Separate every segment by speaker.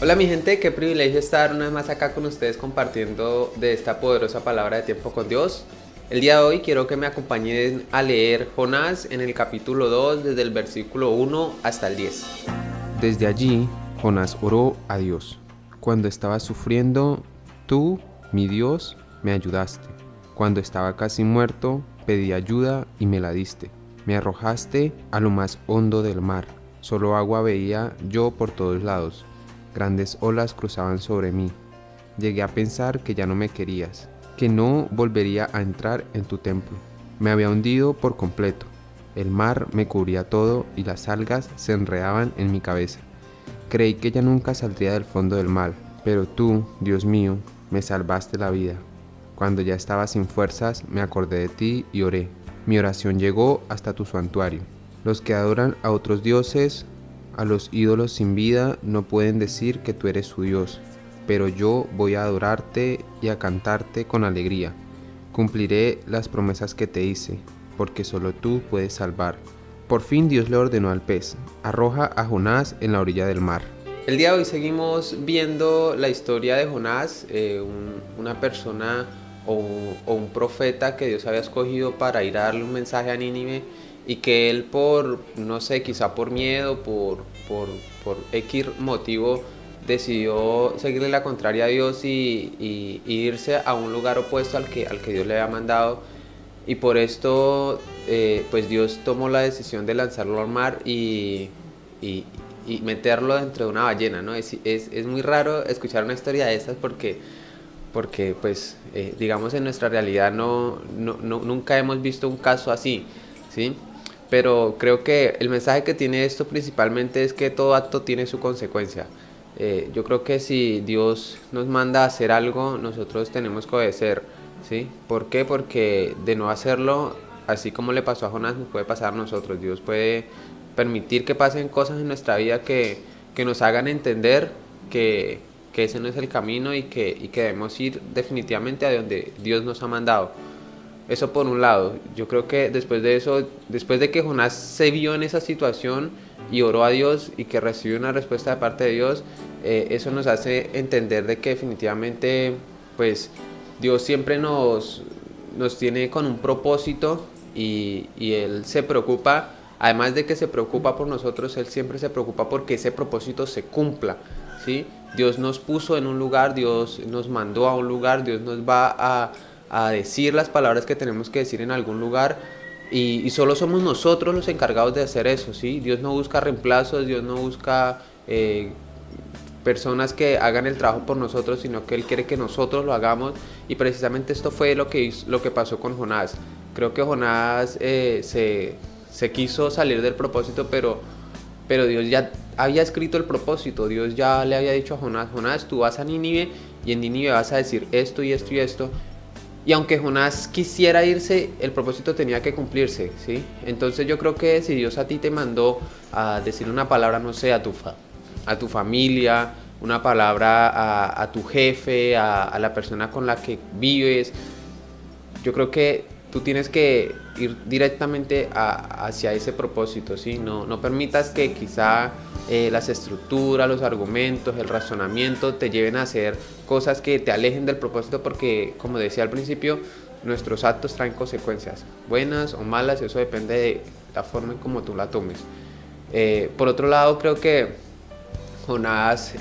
Speaker 1: Hola mi gente, qué privilegio estar una vez más acá con ustedes compartiendo de esta poderosa palabra de tiempo con Dios. El día de hoy quiero que me acompañen a leer Jonás en el capítulo 2 desde el versículo 1 hasta el 10.
Speaker 2: Desde allí, Jonás oró a Dios. Cuando estaba sufriendo, tú, mi Dios, me ayudaste. Cuando estaba casi muerto, pedí ayuda y me la diste. Me arrojaste a lo más hondo del mar. Solo agua veía yo por todos lados. Grandes olas cruzaban sobre mí. Llegué a pensar que ya no me querías, que no volvería a entrar en tu templo. Me había hundido por completo. El mar me cubría todo y las algas se enredaban en mi cabeza. Creí que ya nunca saldría del fondo del mar, pero tú, Dios mío, me salvaste la vida. Cuando ya estaba sin fuerzas, me acordé de ti y oré. Mi oración llegó hasta tu santuario. Los que adoran a otros dioses, a los ídolos sin vida, no pueden decir que tú eres su Dios, pero yo voy a adorarte y a cantarte con alegría. Cumpliré las promesas que te hice, porque solo tú puedes salvar. Por fin Dios le ordenó al pez: arroja a Jonás en la orilla del mar.
Speaker 1: El día de hoy seguimos viendo la historia de Jonás, una persona o un profeta que Dios había escogido para ir a darle un mensaje a Nínive y que él por, no sé, quizá por miedo, por X motivo, decidió seguirle la contraria a Dios y irse a un lugar opuesto al que Dios le había mandado. Y por esto, pues Dios tomó la decisión de lanzarlo al mar y, y meterlo dentro de una ballena, ¿no? Es muy raro escuchar una historia de estas porque pues, digamos, en nuestra realidad nunca hemos visto un caso así, ¿sí? Pero creo que el mensaje que tiene esto principalmente es que todo acto tiene su consecuencia. Yo creo que si Dios nos manda a hacer algo, nosotros tenemos que obedecer, ¿sí? ¿Por qué? Porque de no hacerlo, así como le pasó a Jonás, nos puede pasar a nosotros. Dios puede permitir que pasen cosas en nuestra vida que nos hagan entender que ese no es el camino y que debemos ir definitivamente a donde Dios nos ha mandado. Eso por un lado. Yo creo que después de eso, después de que Jonás se vio en esa situación y oró a Dios y que recibió una respuesta de parte de Dios, eso nos hace entender de que definitivamente pues Dios siempre nos tiene con un propósito y Él se preocupa, además de que se preocupa por nosotros, Él siempre se preocupa porque ese propósito se cumpla, ¿sí? Dios nos puso en un lugar, Dios nos mandó a un lugar, Dios nos va a decir las palabras que tenemos que decir en algún lugar y solo somos nosotros los encargados de hacer eso, ¿sí? Dios no busca reemplazos, Dios no busca personas que hagan el trabajo por nosotros, sino que Él quiere que nosotros lo hagamos y precisamente esto fue lo que pasó con Jonás. Creo que Jonás se quiso salir del propósito, pero Dios ya había escrito el propósito. Dios ya le había dicho a Jonás: Jonás, tú vas a Nínive y en Nínive vas a decir esto y esto y esto. Y aunque Jonás quisiera irse, el propósito tenía que cumplirse, ¿sí? Entonces yo creo que si Dios a ti te mandó a decir una palabra, no sé, a tu familia, una palabra a tu jefe, a la persona con la que vives, yo creo que tú tienes que ir directamente hacia ese propósito, ¿sí? No permitas que quizá las estructuras, los argumentos, el razonamiento te lleven a hacer cosas que te alejen del propósito porque, como decía al principio, nuestros actos traen consecuencias, buenas o malas, eso depende de la forma en cómo tú la tomes. Por otro lado, creo que Jonás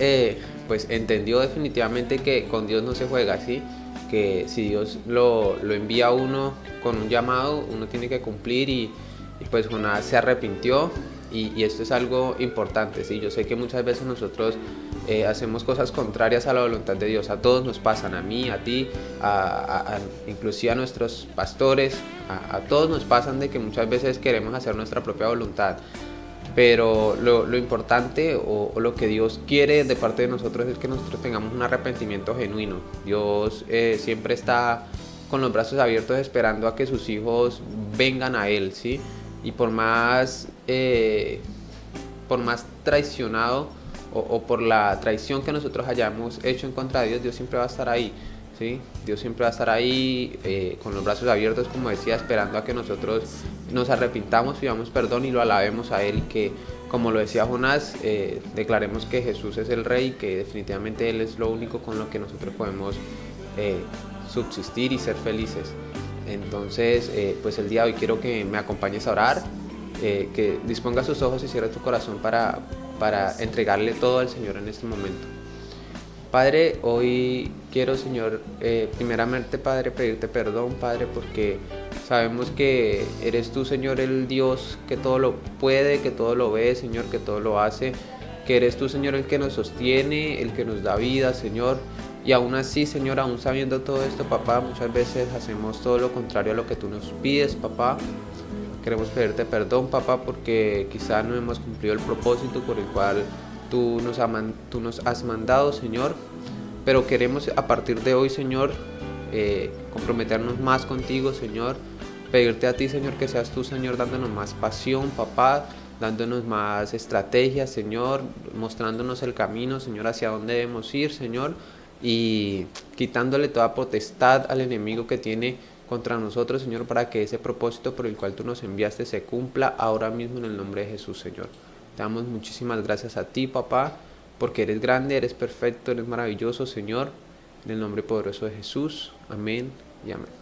Speaker 1: pues entendió definitivamente que con Dios no se juega, ¿sí? Que si Dios lo envía a uno con un llamado, uno tiene que cumplir y pues Jonás se arrepintió y esto es algo importante, ¿sí? Yo sé que muchas veces nosotros hacemos cosas contrarias a la voluntad de Dios, a todos nos pasan, a mí, a ti, inclusive a nuestros pastores, a todos nos pasan de que muchas veces queremos hacer nuestra propia voluntad. Pero lo importante o lo que Dios quiere de parte de nosotros es que nosotros tengamos un arrepentimiento genuino. Dios siempre está con los brazos abiertos esperando a que sus hijos vengan a Él, ¿sí? Y por más traicionado o por la traición que nosotros hayamos hecho en contra de Dios, Dios siempre va a estar ahí, ¿sí? Dios siempre va a estar ahí con los brazos abiertos, como decía, esperando a que nosotros nos arrepintamos, pidamos perdón y lo alabemos a Él, como lo decía Jonás, declaremos que Jesús es el Rey y que definitivamente Él es lo único con lo que nosotros podemos subsistir y ser felices. Entonces, pues el día de hoy quiero que me acompañes a orar, que dispongas tus ojos y cierres tu corazón para entregarle todo al Señor en este momento. Padre, hoy quiero, Señor, primeramente, Padre, pedirte perdón, Padre, porque sabemos que eres tú, Señor, el Dios que todo lo puede, que todo lo ve, Señor, que todo lo hace, que eres tú, Señor, el que nos sostiene, el que nos da vida, Señor. Y aún así, Señor, aún sabiendo todo esto, papá, muchas veces hacemos todo lo contrario a lo que tú nos pides, papá. Queremos pedirte perdón, papá, porque quizá no hemos cumplido el propósito por el cual tú nos has mandado, Señor. Pero queremos a partir de hoy, Señor, comprometernos más contigo, Señor. Pedirte a ti, Señor, que seas tú, Señor, dándonos más pasión, papá, dándonos más estrategias, Señor, mostrándonos el camino, Señor, hacia dónde debemos ir, Señor, y quitándole toda potestad al enemigo que tiene contra nosotros, Señor, para que ese propósito por el cual tú nos enviaste se cumpla ahora mismo en el nombre de Jesús, Señor. Te damos muchísimas gracias a ti, papá, porque eres grande, eres perfecto, eres maravilloso, Señor. En el nombre poderoso de Jesús. Amén y amén.